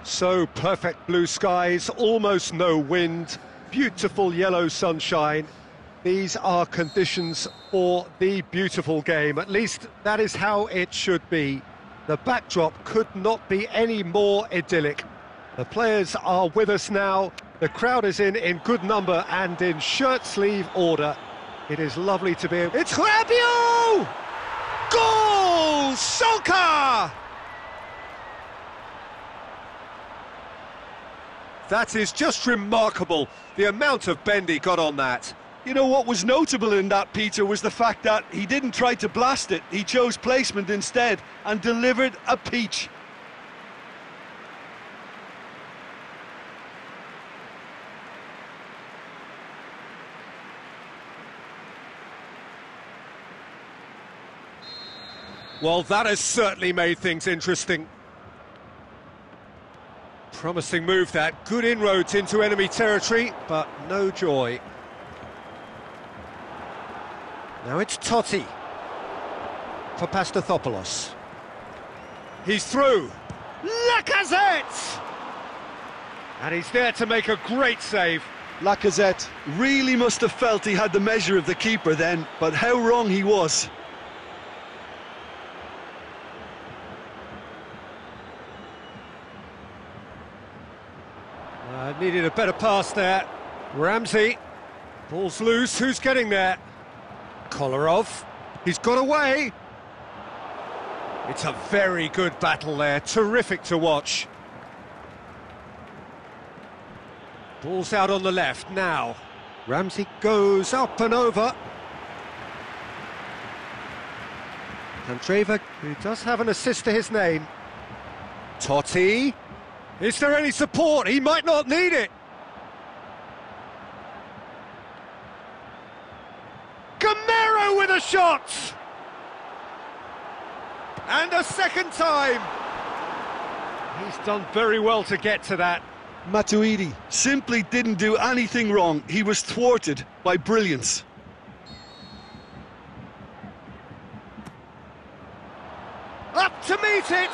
So perfect blue skies, almost no wind, beautiful yellow sunshine. These are conditions for the beautiful game. At least that is how it should be. The backdrop could not be any more idyllic. The players are with us now. The crowd is in good number and in shirt-sleeve order. It is lovely to be... It's Rabiot! Goal! Soka! That is just remarkable, the amount of bend he got on that. You know what was notable in that, Peter, was the fact that he didn't try to blast it. He chose placement instead and delivered a peach. Well, that has certainly made things interesting. Promising move that, good inroads into enemy territory, but no joy. Now it's Totti for Pastathopoulos. He's through. Lacazette! And he's there to make a great save. Lacazette really must have felt he had the measure of the keeper then, but how wrong he was. Needed a better pass there. Ramsey. Ball's loose. Who's getting there? Kolarov. He's got away. It's a very good battle there. Terrific to watch. Ball's out on the left now. Ramsey goes up and over. Candreva, who does have an assist to his name. Totti. Is there any support? He might not need it. Gamero with a shot! And a second time. He's done very well to get to that. Matuidi simply didn't do anything wrong. He was thwarted by brilliance. Up to meet it!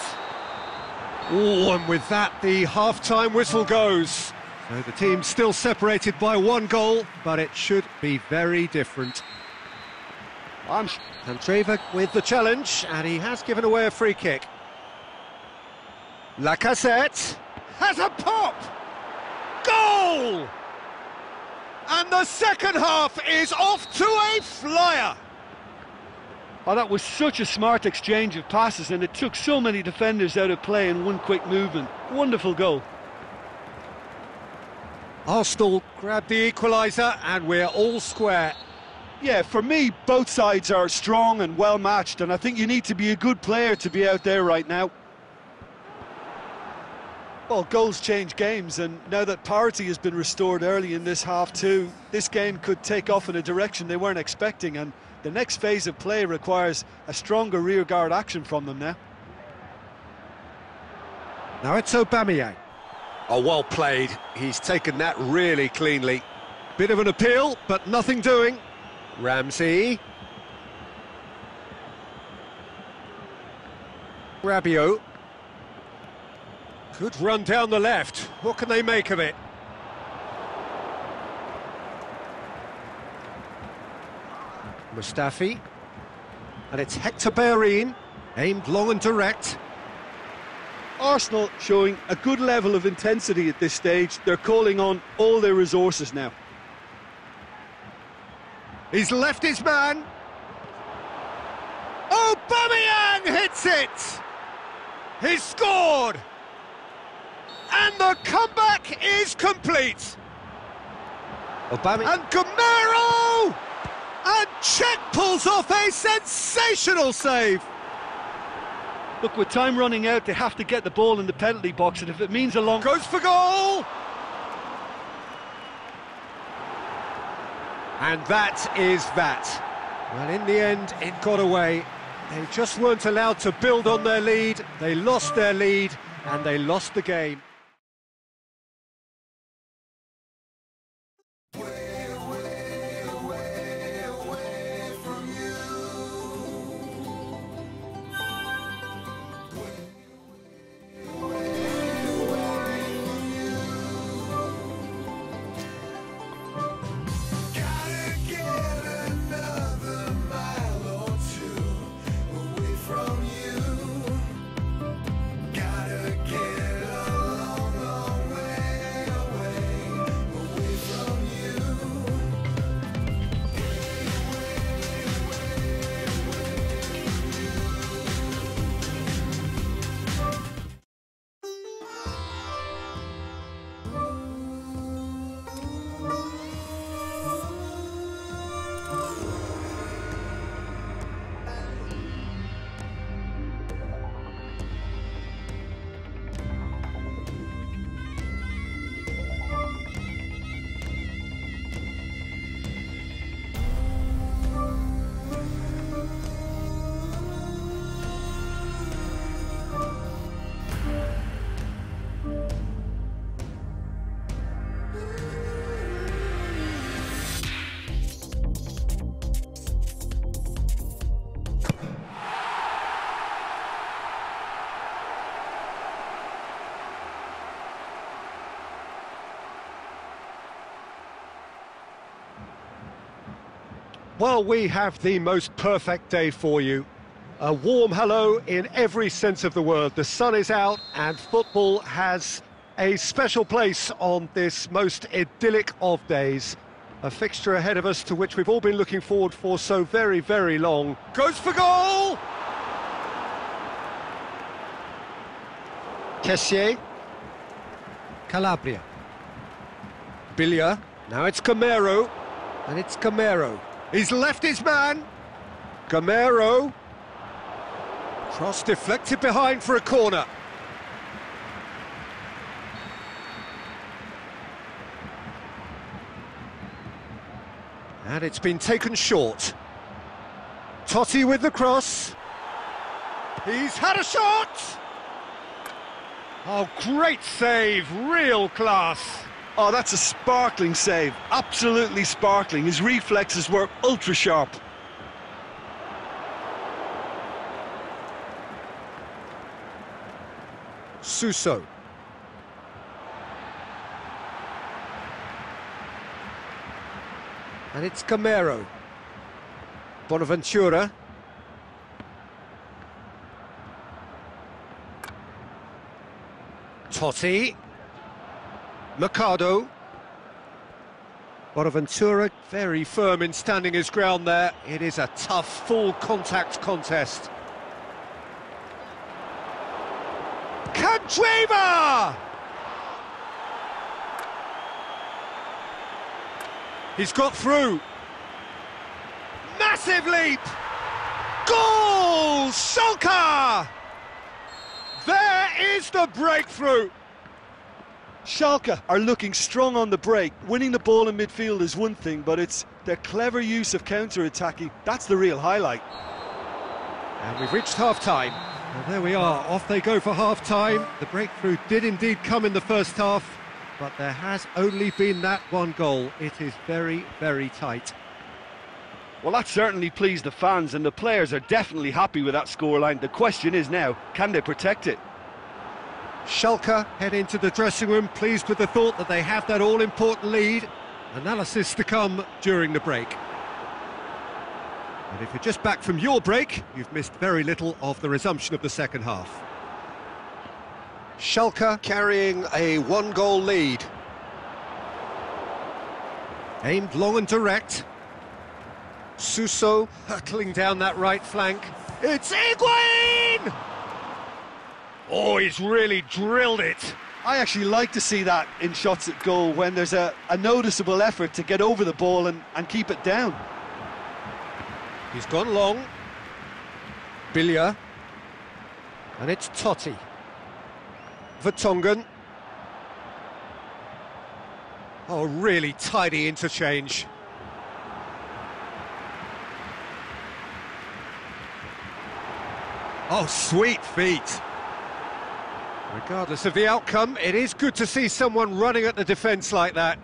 Oh, and with that, the half-time whistle goes. So the team's still separated by one goal, but it should be very different. Candreva with the challenge, and he has given away a free kick. Lacazette has a pop! Goal! And the second half is off to a flyer! Oh, that was such a smart exchange of passes, and it took so many defenders out of play in one quick movement. Wonderful goal. Arsenal grabbed the equaliser, and we're all square. Yeah, for me, both sides are strong and well matched, and I think you need to be a good player to be out there right now. Well, goals change games, and now that parity has been restored early in this half too, this game could take off in a direction they weren't expecting, and the next phase of play requires a stronger rearguard action from them now. Now it's Aubameyang. Oh, well played. He's taken that really cleanly. Bit of an appeal, but nothing doing. Ramsey. Rabiot. Good run down the left. What can they make of it? Mustafi. And it's Hector Bellerin, aimed long and direct. Arsenal showing a good level of intensity at this stage. They're calling on all their resources now. He's left his man. Aubameyang hits it! He's scored! And the comeback is complete! Aubameyang. And Gamero! And Czech pulls off a sensational save! Look, with time running out, they have to get the ball in the penalty box, and if it means a long... Goes for goal! And that is that. Well, in the end, it got away. They just weren't allowed to build on their lead. They lost their lead, and they lost the game. Well, we have the most perfect day for you. A warm hello in every sense of the word. The sun is out and football has a special place on this most idyllic of days. A fixture ahead of us to which we've all been looking forward for so very, very long. Goes for goal! Kessié. Calabria. Bilia. Now it's Camero. And it's Camero. He's left his man. Camero. Cross deflected behind for a corner. And it's been taken short. Totti with the cross. He's had a shot! Oh, great save, real class. Oh, that's a sparkling save, absolutely sparkling. His reflexes were ultra sharp. Suso. And it's Camero. Bonaventura. Totti. Mercado. Bonaventura very firm in standing his ground there. It is a tough, full contact contest. Candreva! He's got through. Massive leap! Goal! Schalke! There is the breakthrough! Schalke are looking strong on the break. Winning the ball in midfield is one thing, but it's their clever use of counter-attacking. That's the real highlight. And we've reached half-time. Well, there we are, off they go for half-time. The breakthrough did indeed come in the first half, but there has only been that one goal. It is very, very tight. Well, that certainly pleased the fans, and the players are definitely happy with that scoreline. The question is now, can they protect it? Schalke head into the dressing room, pleased with the thought that they have that all-important lead. Analysis to come during the break. And if you're just back from your break, you've missed very little of the resumption of the second half. Schalke carrying a one-goal lead. Aimed long and direct. Suso hurtling down that right flank. It's Higuain! Oh, he's really drilled it. I actually like to see that in shots at goal, when there's a noticeable effort to get over the ball and keep it down. He's gone long. Bilia. And it's Totti. Vertonghen. Oh, really tidy interchange. Oh, sweet feet. Regardless of the outcome, it is good to see someone running at the defence like that.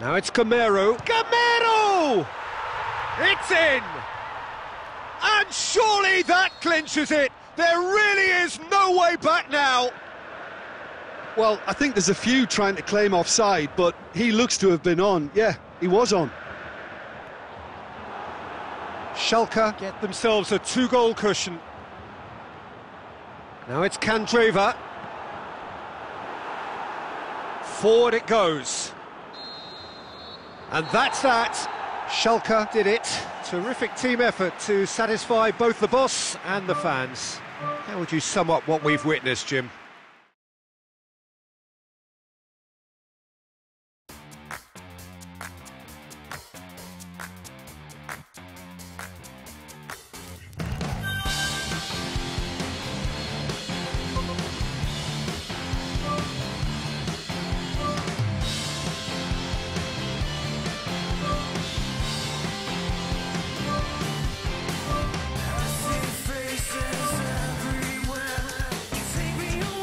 Now it's Camero. Camero! It's in! And surely that clinches it! There really is no way back now! Well, I think there's a few trying to claim offside, but he looks to have been on. Yeah, he was on. Schalke get themselves a two-goal cushion. Now it's Candreva. Forward it goes. And that's that. Schalke did it. Terrific team effort to satisfy both the boss and the fans. How would you sum up what we've witnessed, Jim? Faces everywhere, take me away.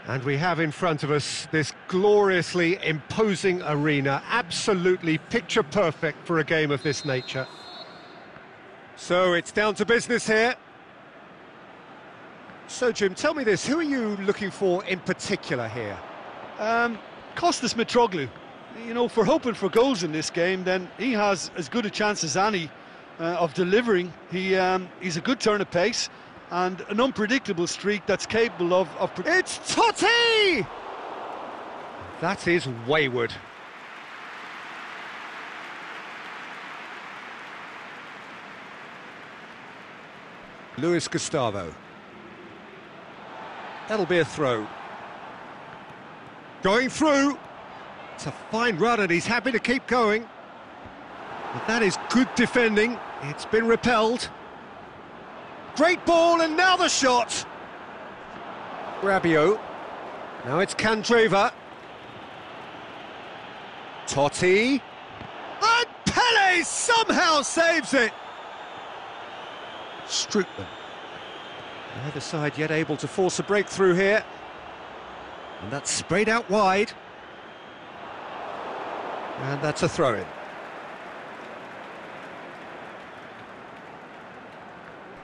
And we have in front of us this gloriously imposing arena, absolutely picture perfect for a game of this nature. So it's down to business here. So Jim, tell me this, who are you looking for in particular here? Kostas Mitroglou. You know, for hoping for goals in this game, then he has as good a chance as any of delivering. He's a good turn of pace and an unpredictable streak that's capable of... It's Totti! That is wayward. Luis Gustavo. That'll be a throw. Going through. It's a fine run and he's happy to keep going. But that is good defending. It's been repelled. Great ball, and now the shot. Rabiot. Now it's Candreva. Totti. And Pele somehow saves it. Strootman. Neither side yet able to force a breakthrough here. And that's sprayed out wide. And that's a throw-in.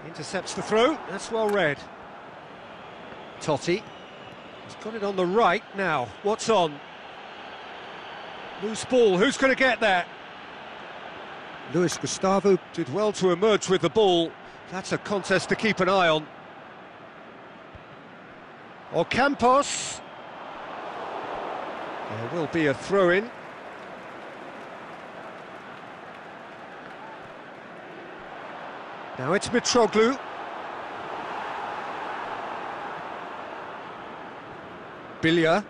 Intercepts the throw, that's well read. Totti. He's got it on the right now. What's on? Loose ball, who's going to get that? Luis Gustavo did well to emerge with the ball. That's a contest to keep an eye on. Ocampos. There will be a throw-in. Now it's Mitroglou. Bilia.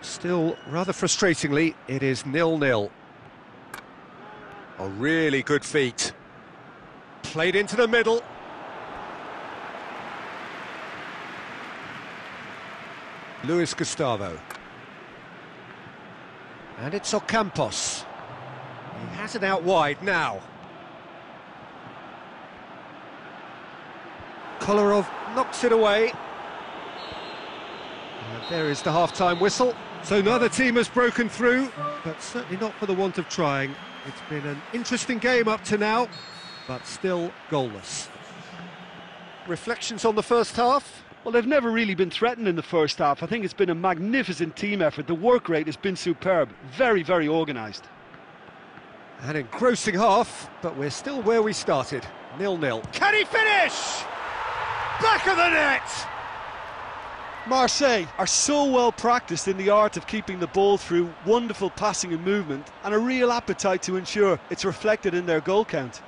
Still, rather frustratingly, it is 0-0. A really good feat. Played into the middle. Luis Gustavo. And it's Ocampos. He has it out wide now. Kolarov knocks it away. And there is the half-time whistle. So neither team has broken through, but certainly not for the want of trying. It's been an interesting game up to now, but still goalless. Reflections on the first half? Well, they've never really been threatened in the first half. I think it's been a magnificent team effort. The work rate has been superb. Very, very organised. An engrossing half, but we're still where we started. 0-0. Can he finish? Back of the net! Marseille are so well practiced in the art of keeping the ball through wonderful passing and movement, and a real appetite to ensure it's reflected in their goal count.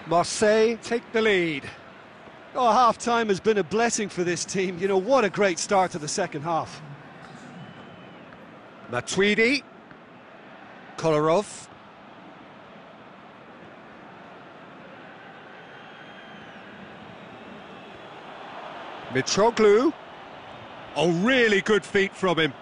Marseille take the lead. Oh, half-time has been a blessing for this team. You know, what a great start to the second half. Matuidi. Kolarov. Mitroglou. Oh, really good feet from him.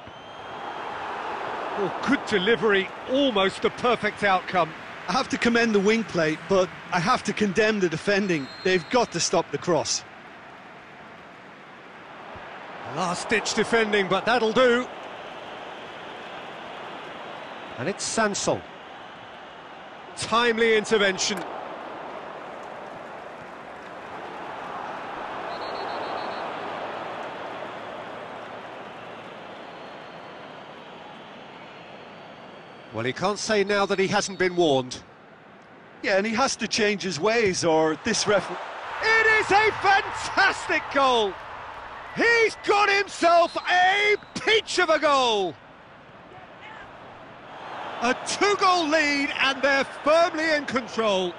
Oh, good delivery, almost a perfect outcome. I have to commend the wing play, but I have to condemn the defending. They've got to stop the cross. Last-ditch defending, but that'll do. And it's Sanson. Timely intervention. Well, he can't say now that he hasn't been warned. Yeah, and he has to change his ways, or this referee... It is a fantastic goal! He's got himself a peach of a goal! A two-goal lead, and they're firmly in control.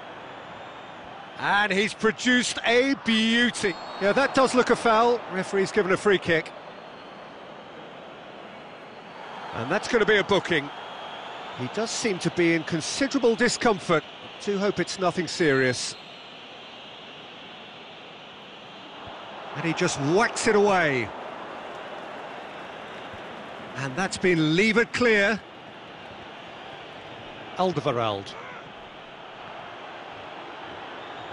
And he's produced a beauty. Yeah, that does look a foul. Referee's given a free kick. And that's going to be a booking. He does seem to be in considerable discomfort. I do hope it's nothing serious. And he just whacks it away. And that's been levered clear. Alderweireld.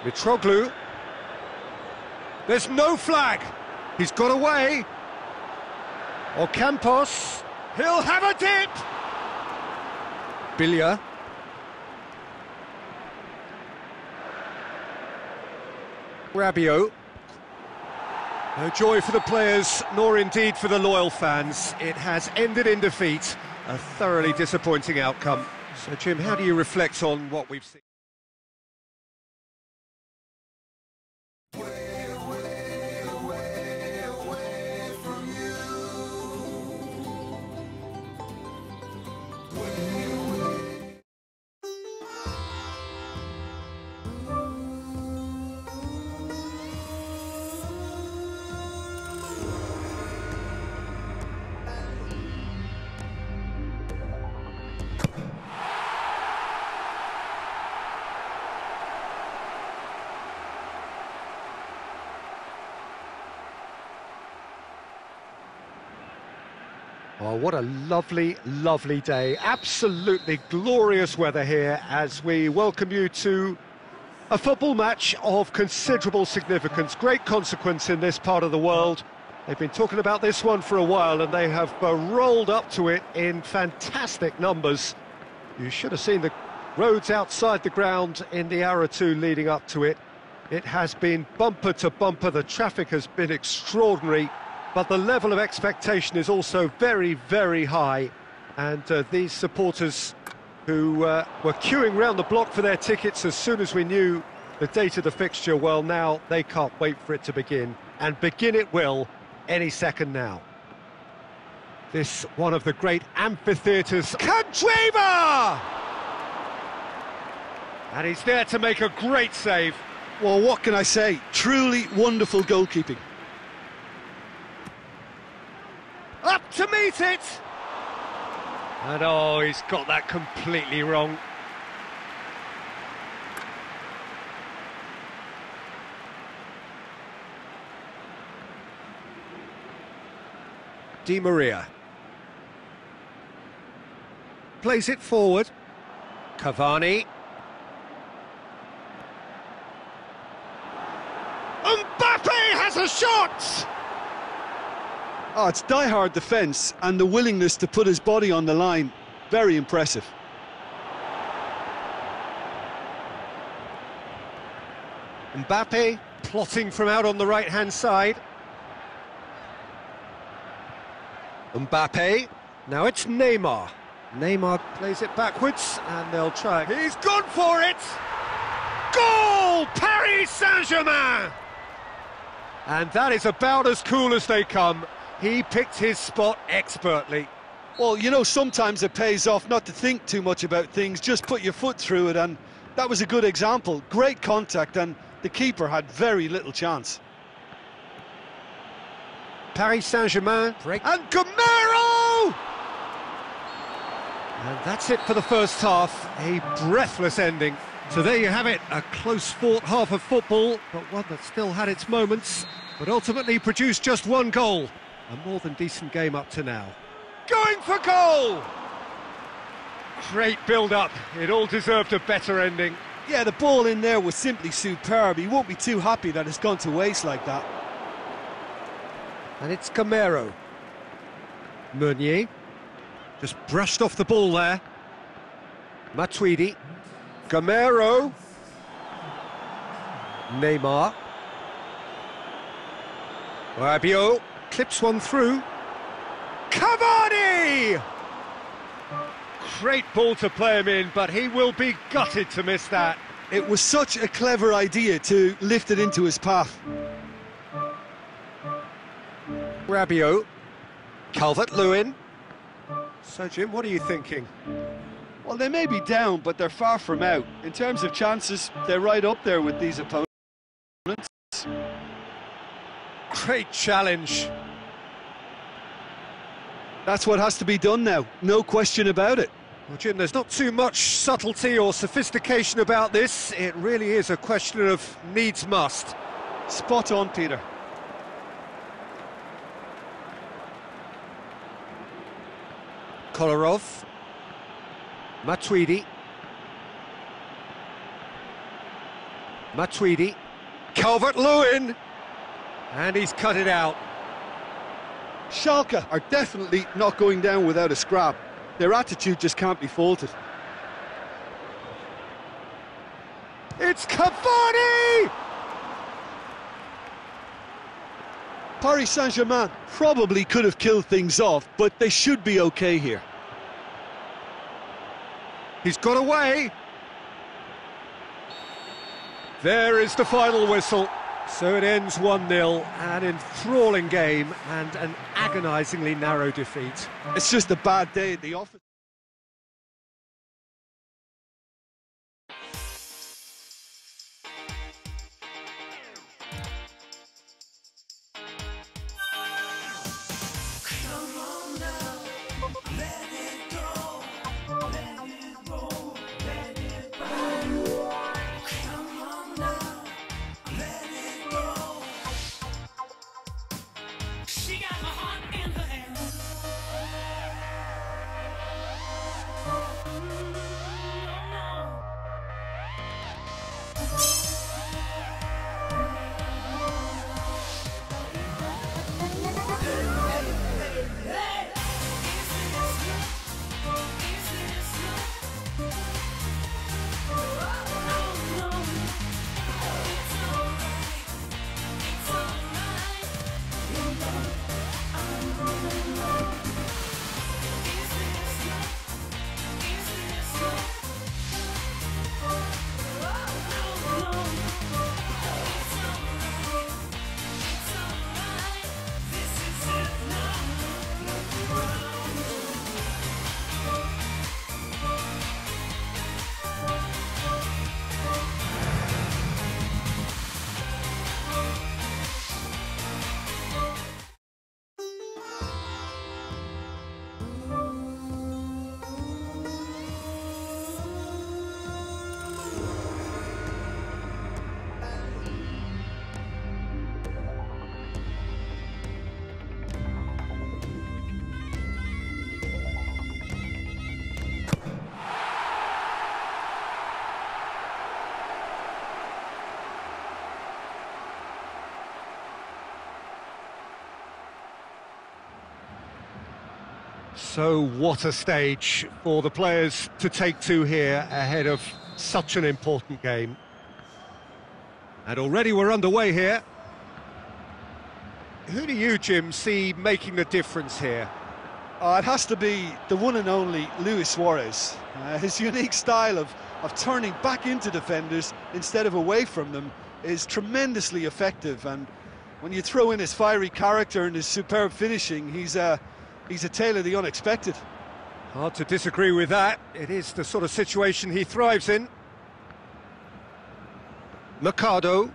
Mitroglou. There's no flag. He's got away. Ocampos. He'll have a dip. Bilia. Rabiot. No joy for the players, nor indeed for the loyal fans. It has ended in defeat. A thoroughly disappointing outcome. So, Jim, how do you reflect on what we've seen? Oh, what a lovely, lovely day. Absolutely glorious weather here as we welcome you to a football match of considerable significance, great consequence in this part of the world. They've been talking about this one for a while and they have rolled up to it in fantastic numbers. You should have seen the roads outside the ground in the hour or two leading up to it. It has been bumper to bumper, the traffic has been extraordinary. But the level of expectation is also very, very high. And these supporters who were queuing round the block for their tickets as soon as we knew the date of the fixture, well, now they can't wait for it to begin. And begin it will any second now. This one of the great amphitheatres, Kadreva! And he's there to make a great save. Well, what can I say? Truly wonderful goalkeeping. Up to meet it! And oh, he's got that completely wrong. Di Maria. Plays it forward. Cavani. Mbappe has a shot! Oh, it's die-hard defence and the willingness to put his body on the line. Very impressive. Mbappe plotting from out on the right-hand side. Mbappe. Now it's Neymar. Neymar plays it backwards and they'll try. He's gone for it! Goal! Paris Saint-Germain! And that is about as cool as they come. He picked his spot expertly. Well, you know, sometimes it pays off not to think too much about things, just put your foot through it, and that was a good example. Great contact, and the keeper had very little chance. Paris Saint-Germain, and Gamero! And that's it for the first half, a breathless ending. So there you have it, a close-fought half of football, but one that still had its moments, but ultimately produced just one goal. A more than decent game up to now. Going for goal! Great build-up. It all deserved a better ending. Yeah, the ball in there was simply superb. He won't be too happy that it's gone to waste like that. And it's Gamero. Meunier. Just brushed off the ball there. Matuidi. Gamero. Neymar. Rabiot. Clips one through. Cavani! Great ball to play him in, but he will be gutted to miss that. It was such a clever idea to lift it into his path. Rabiot. Calvert-Lewin. So, Jim, what are you thinking? Well, they may be down, but they're far from out. In terms of chances, they're right up there with these opponents. Great challenge. That's what has to be done now, no question about it. Well, Jim, there's not too much subtlety or sophistication about this. It really is a question of needs must. Spot on, Peter. Kolarov. Matuidi. Matuidi, Calvert-Lewin, and he's cut it out. Schalke are definitely not going down without a scrap. Their attitude just can't be faulted. It's Cavani! Paris Saint-Germain probably could have killed things off, but they should be okay here. He's got away. There is the final whistle. So it ends 1-0, an enthralling game and an agonisingly narrow defeat. It's just a bad day at the office. So what a stage for the players to take to here ahead of such an important game. And already we're underway here. Who do you, Jim, see making the difference here? It has to be the one and only Luis Suarez. His unique style of turning back into defenders instead of away from them is tremendously effective, and when you throw in his fiery character and his superb finishing, he's a tale of the unexpected. Hard to disagree with that. It is the sort of situation he thrives in. Mercado.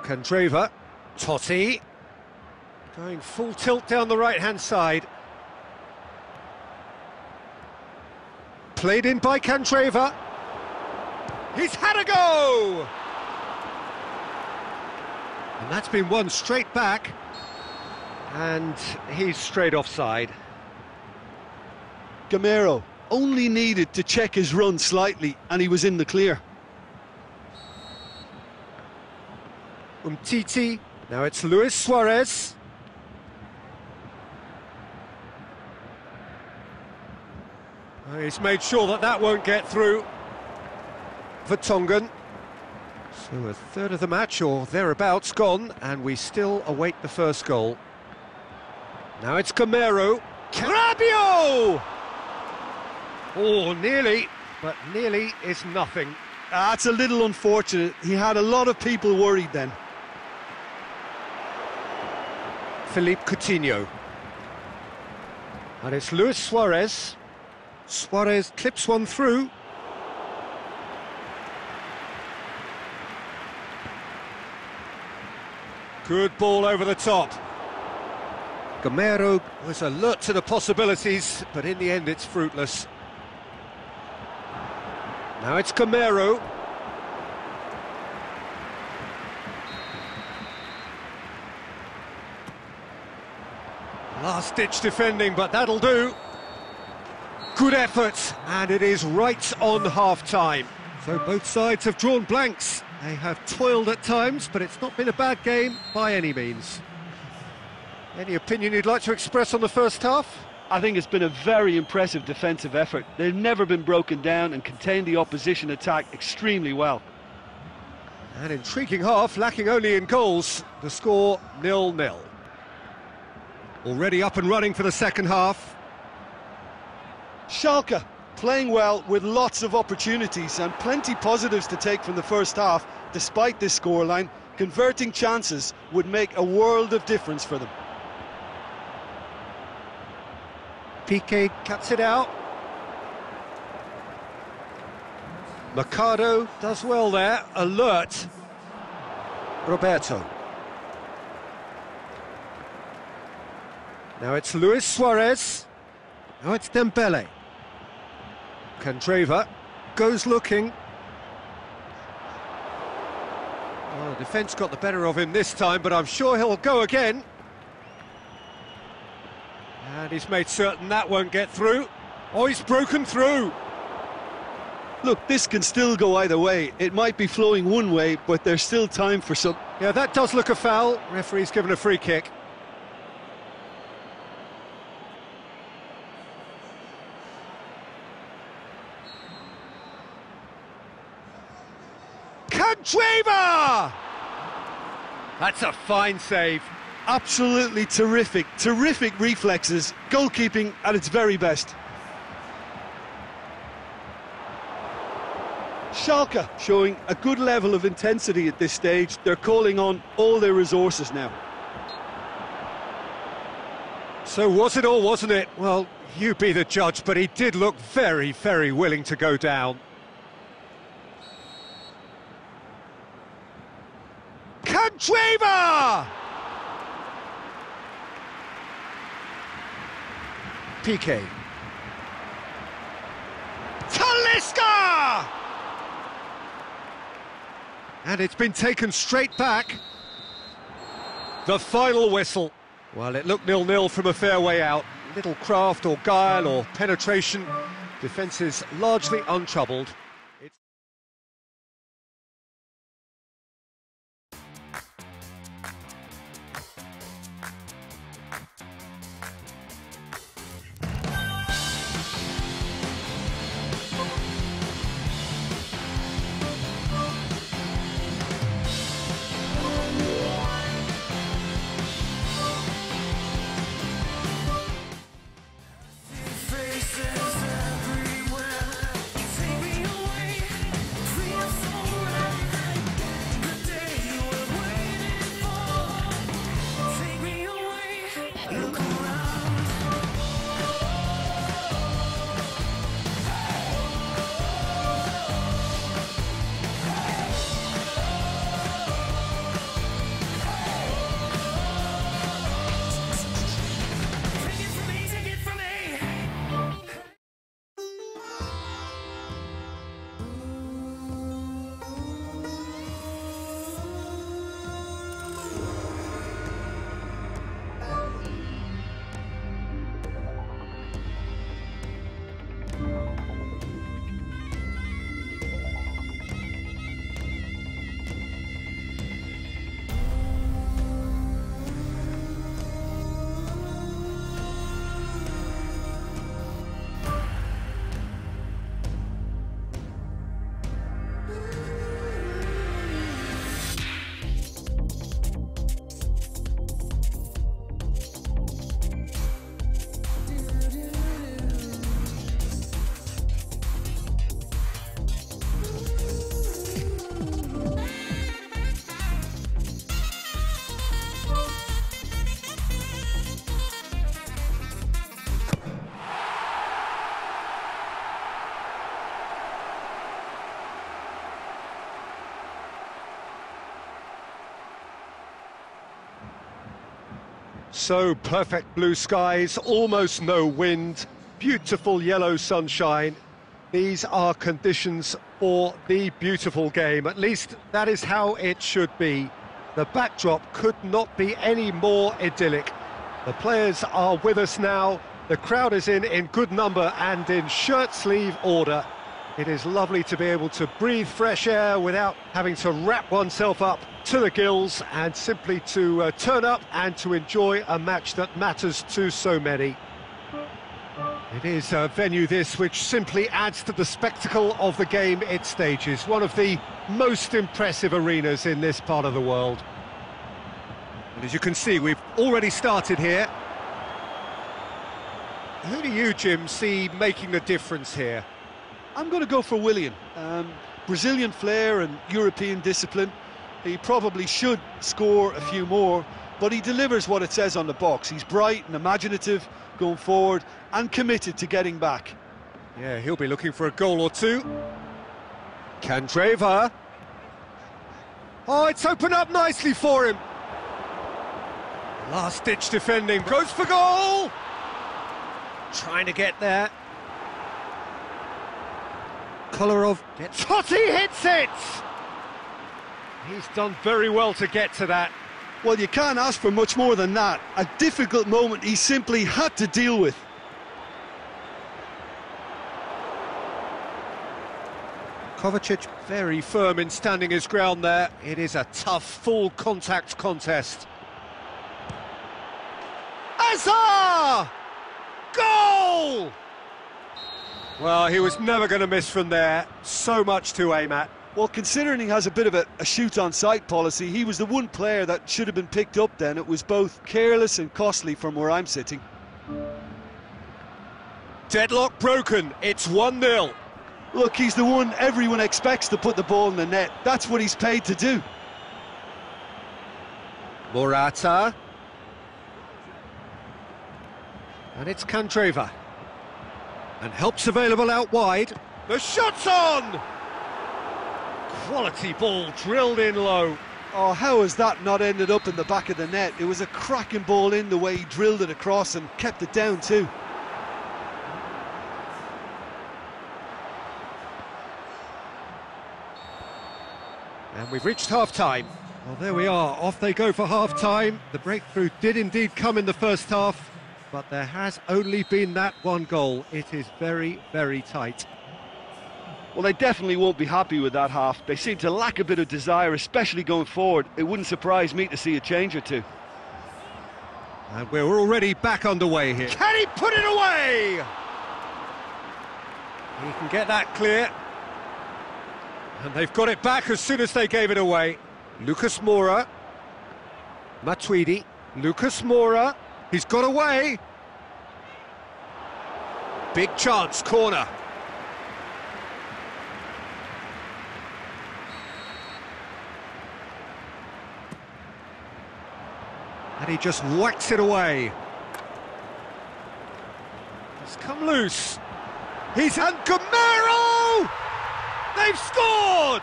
Candreva. Totti. Going full tilt down the right-hand side. Played in by Candreva. He's had a go! And that's been won straight back. And he's straight offside. Gamero only needed to check his run slightly and he was in the clear. Umtiti. Now it's Luis Suarez. He's made sure that that won't get through. Vertonghen. So a third of the match or thereabouts gone, and we still await the first goal. Now it's Gamero. Rabiot! Oh, nearly, but nearly is nothing. That's a little unfortunate. He had a lot of people worried then. Philippe Coutinho. And it's Luis Suarez. Suarez clips one through. Good ball over the top. Gamero was alert to the possibilities, but in the end it's fruitless. Now it's Gamero. Last-ditch defending, but that'll do. Good effort, and it is right on half-time. So both sides have drawn blanks. They have toiled at times, but it's not been a bad game by any means. Any opinion you'd like to express on the first half? I think it's been a very impressive defensive effort. They've never been broken down and contained the opposition attack extremely well. An intriguing half, lacking only in goals. The score 0-0. Already up and running for the second half. Schalke playing well with lots of opportunities and plenty positives to take from the first half. Despite this scoreline, converting chances would make a world of difference for them. Piqué cuts it out. Mercado does well there, alert. Roberto. Now it's Luis Suarez. Now it's Dembele. Candreva goes looking. Oh, the defence got the better of him this time, but I'm sure he'll go again. And he's made certain that won't get through. Oh, he's broken through. Look, this can still go either way. It might be flowing one way, but there's still time for some... Yeah, that does look a foul. Referee's given a free kick. Candreva! That's a fine save. Absolutely terrific, terrific reflexes, goalkeeping at its very best. Schalke showing a good level of intensity at this stage. They're calling on all their resources now. So was it or wasn't it? Well, you be the judge, but he did look very, very willing to go down. Candreva! Piqué. Talisca! And it's been taken straight back. The final whistle. Well, it looked 0-0 from a fair way out. Little craft or guile or penetration. Defence is largely untroubled. So perfect blue skies, almost no wind, beautiful yellow sunshine. These are conditions for the beautiful game. At least that is how it should be. The backdrop could not be any more idyllic. The players are with us now. The crowd is in good number and in shirt-sleeve order. It is lovely to be able to breathe fresh air without having to wrap oneself up to the gills and simply to turn up and to enjoy a match that matters to so many. It is a venue this which simply adds to the spectacle of the game it stages, one of the most impressive arenas in this part of the world. And as you can see, we've already started here. Who do you, Jim, see making the difference here? I'm going to go for Willian. Brazilian flair and European discipline. He probably should score a few more, but he delivers what it says on the box. He's bright and imaginative going forward and committed to getting back. Yeah, he'll be looking for a goal or two. Candreva. Oh, it's opened up nicely for him. Last-ditch defending, goes for goal! Trying to get there. Kolarov gets... Totti hits it! He's done very well to get to that. Well, you can't ask for much more than that. A difficult moment he simply had to deal with. Kovacic very firm in standing his ground there. It is a tough, full-contact contest. Azar! Goal! Well, he was never going to miss from there. So much to aim at. Well, considering he has a bit of a shoot-on-sight policy, he was the one player that should have been picked up then. It was both careless and costly from where I'm sitting. Deadlock broken. It's 1-0. Look, he's the one everyone expects to put the ball in the net. That's what he's paid to do. Morata. And it's Candreva. And help's available out wide. The shot's on! Quality ball drilled in low. Oh, how has that not ended up in the back of the net? It was a cracking ball in the way he drilled it across and kept it down too. And we've reached half-time. Well, there we are. Off they go for half-time. The breakthrough did indeed come in the first half, but there has only been that one goal. It is very, very tight. Well, they definitely won't be happy with that half. They seem to lack a bit of desire, especially going forward. It wouldn't surprise me to see a change or two. And we're already back underway here. Can he put it away? He can get that clear. And they've got it back as soon as they gave it away. Lucas Moura. Matuidi. Lucas Moura. He's got away. Big chance, corner. And he just whacks it away. He's come loose. He's... And Gamero! They've scored!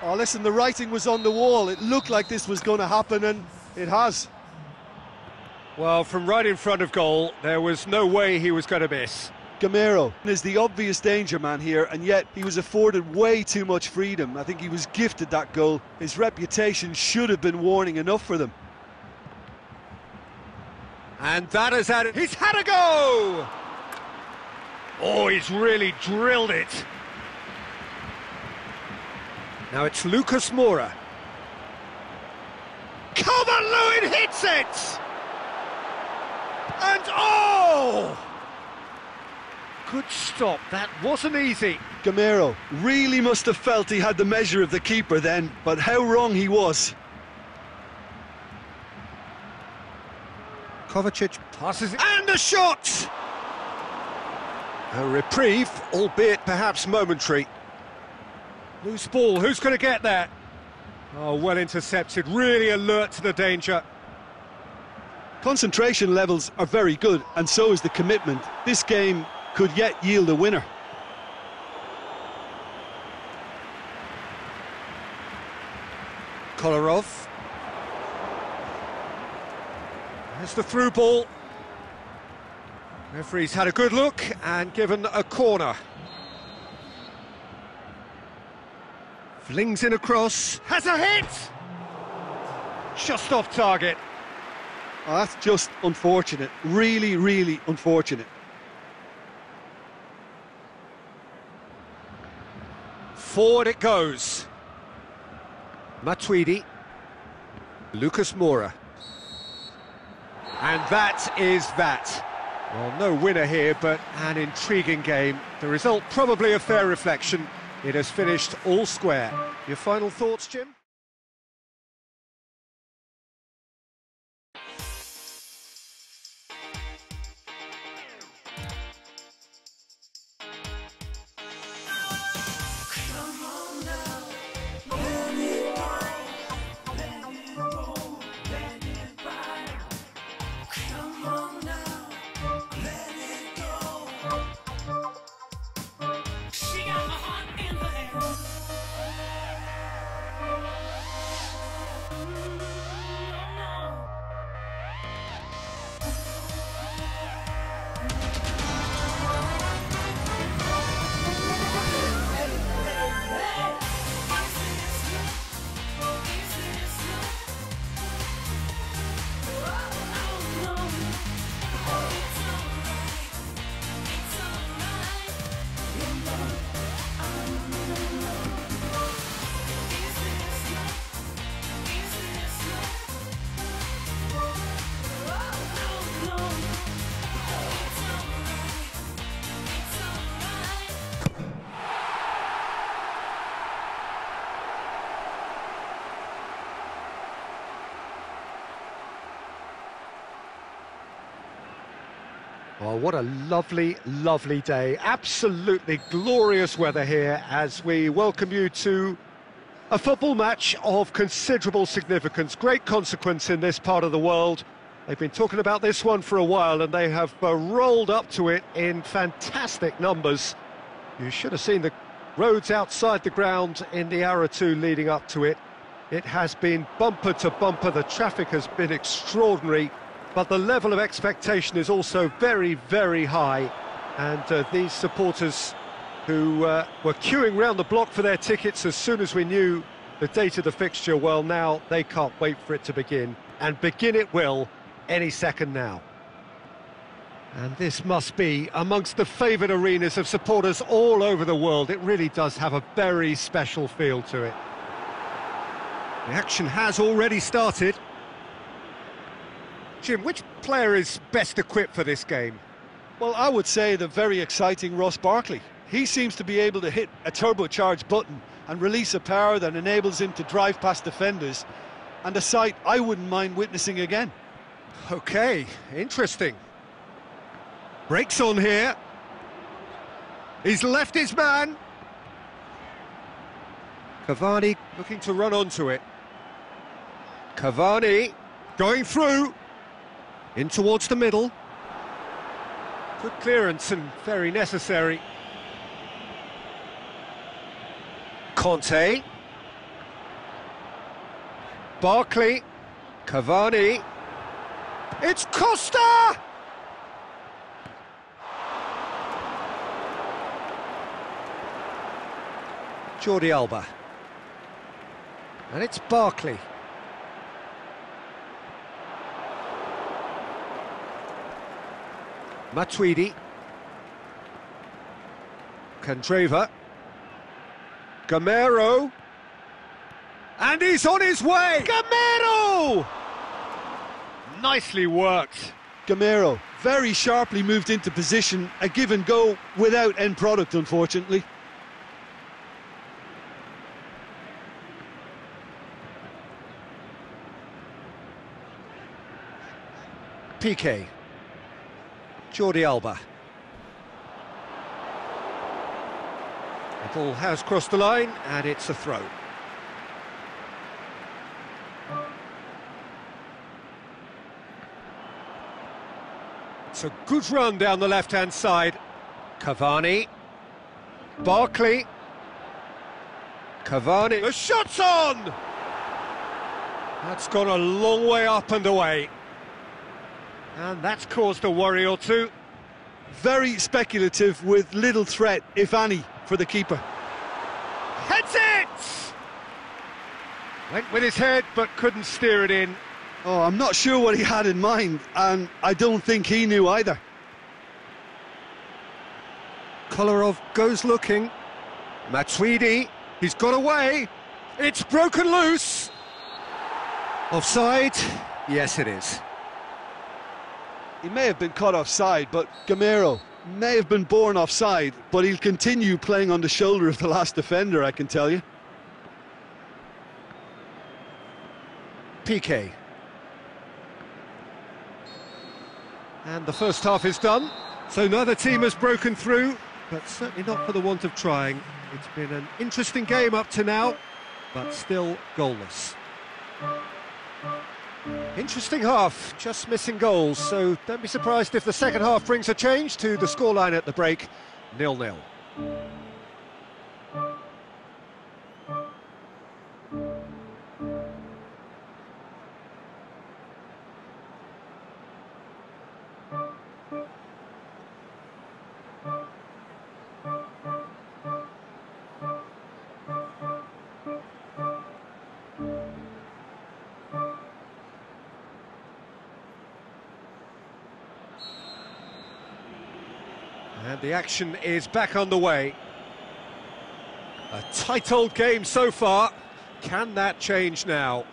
Oh, listen, the writing was on the wall. It looked like this was going to happen, and it has. Well, from right in front of goal, there was no way he was going to miss. Gamero is the obvious danger man here, and yet he was afforded way too much freedom. I think he was gifted that goal. His reputation should have been warning enough for them. And that has added... He's had a go! Oh, he's really drilled it. Now it's Lucas Moura. Calvert-Lewin hits it! And oh! Good stop, that wasn't easy. Gamero really must have felt he had the measure of the keeper then, but how wrong he was. Kovacic passes it, and a shot! A reprieve, albeit perhaps momentary. Loose ball, who's going to get that? Oh, well intercepted, really alert to the danger. Concentration levels are very good, and so is the commitment. This game could yet yield a winner. Kolarov. There's the through ball. Referee's had a good look and given a corner. Flings in a cross. Has a hit! Just off target. Oh, that's just unfortunate. Really, really unfortunate. Forward it goes. Matuidi. Lucas Moura. And that is that. Well, no winner here, but an intriguing game. The result probably a fair reflection. It has finished all square. Your final thoughts, Jim? Oh, what a lovely, lovely day. Absolutely glorious weather here as we welcome you to a football match of considerable significance. Great consequence in this part of the world. They've been talking about this one for a while and they have rolled up to it in fantastic numbers. You should have seen the roads outside the ground in the hour or two leading up to it. It has been bumper to bumper. The traffic has been extraordinary. But the level of expectation is also very, very high. And these supporters who were queuing round the block for their tickets as soon as we knew the date of the fixture, well, now they can't wait for it to begin. And begin it will any second now. And this must be amongst the favoured arenas of supporters all over the world. It really does have a very special feel to it. The action has already started. Jim, which player is best equipped for this game? Well, I would say the very exciting Ross Barkley. He seems to be able to hit a turbocharged button and release a power that enables him to drive past defenders, and a sight I wouldn't mind witnessing again. OK, interesting. Breaks on here. He's left his man. Cavani looking to run onto it. Cavani going through. In towards the middle. Good clearance and very necessary. Conte. Barkley. Cavani. It's Costa! Jordi Alba. And it's Barkley. Matuidi. Candreva. Gamero. And he's on his way! Gamero! Nicely worked. Gamero very sharply moved into position, a give and go without end product, unfortunately. Piqué. Jordi Alba. The ball has crossed the line and it's a throw. It's a good run down the left-hand side. Cavani. Barkley. Cavani. The shot's on! That's gone a long way up and away. And that's caused a worry or two. Very speculative with little threat, if any, for the keeper. Heads it! Went with his head but couldn't steer it in. Oh, I'm not sure what he had in mind, and I don't think he knew either. Kolarov goes looking. Matuidi. He's got away. It's broken loose. Offside? Yes, it is. He may have been caught offside, but Gamero may have been born offside, but he'll continue playing on the shoulder of the last defender, I can tell you. PK. And the first half is done, so neither team has broken through, but certainly not for the want of trying. It's been an interesting game up to now, but still goalless. Interesting half, just missing goals, so don't be surprised if the second half brings a change to the scoreline at the break, 0-0. And the action is back underway. A tight old game so far. Can that change now?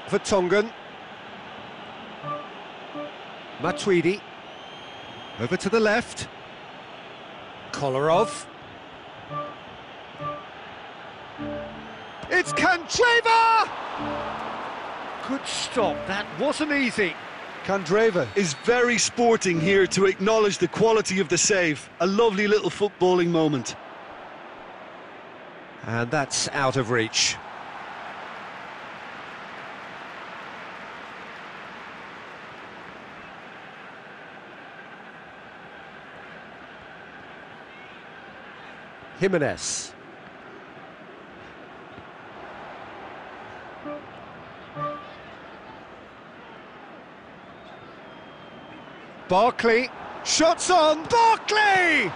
Vertonghen. Matuidi. Over to the left. Kolarov. It's Candreva! Good stop, that wasn't easy. Candreva is very sporting here to acknowledge the quality of the save. A lovely little footballing moment. And that's out of reach. Jimenez. Barkley, shots on, Barkley!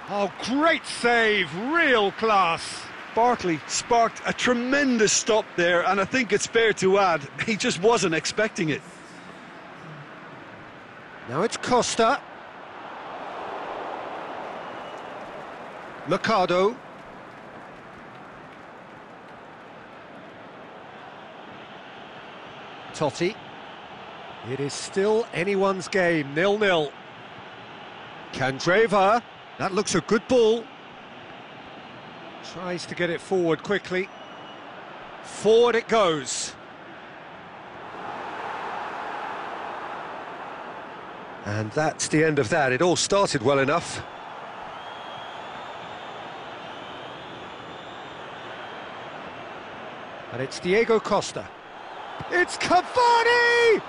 Oh, great save, real class. Barkley sparked a tremendous stop there, and I think it's fair to add, he just wasn't expecting it. Now it's Costa. Mercado. Totti. It is still anyone's game, 0-0. Candreva, that looks a good ball. Tries to get it forward quickly. Forward it goes. And that's the end of that. It all started well enough. And it's Diego Costa. It's Cavani!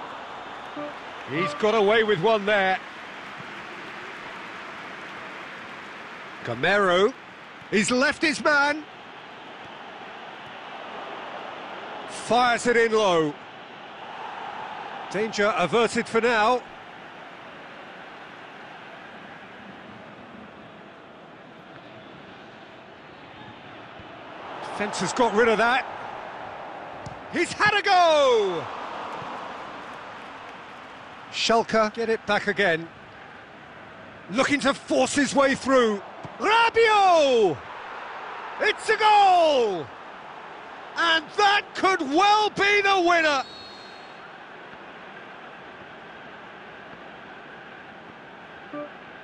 He's got away with one there. Gamero. He's left his man. Fires it in low. Danger averted for now. Defence has got rid of that. He's had a go! Schalke get it back again. Looking to force his way through. Rabiot! It's a goal! And that could well be the winner!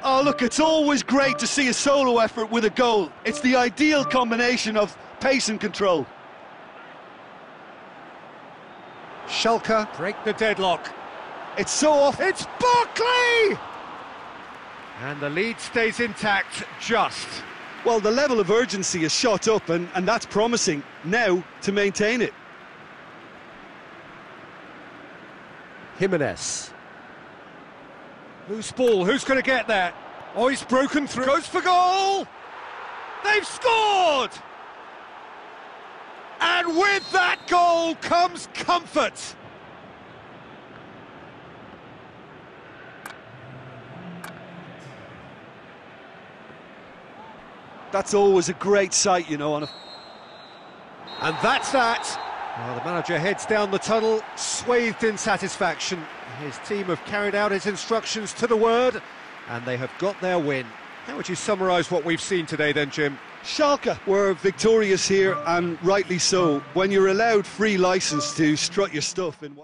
Oh, look, it's always great to see a solo effort with a goal. It's the ideal combination of pace and control. Schalke break the deadlock. It's so off. It's Barkley! And the lead stays intact, just. Well, the level of urgency is shot up, and that's promising now to maintain it. Jimenez. Loose ball, who's going to get that? Oh, he's broken through. Goes for goal! They've scored! And with that goal comes comfort. That's always a great sight, you know. And that's that. Well, the manager heads down the tunnel, swathed in satisfaction. His team have carried out his instructions to the word, and they have got their win. How would you summarise what we've seen today then, Jim? Schalke were victorious here, and rightly so. When you're allowed free licence to strut your stuff in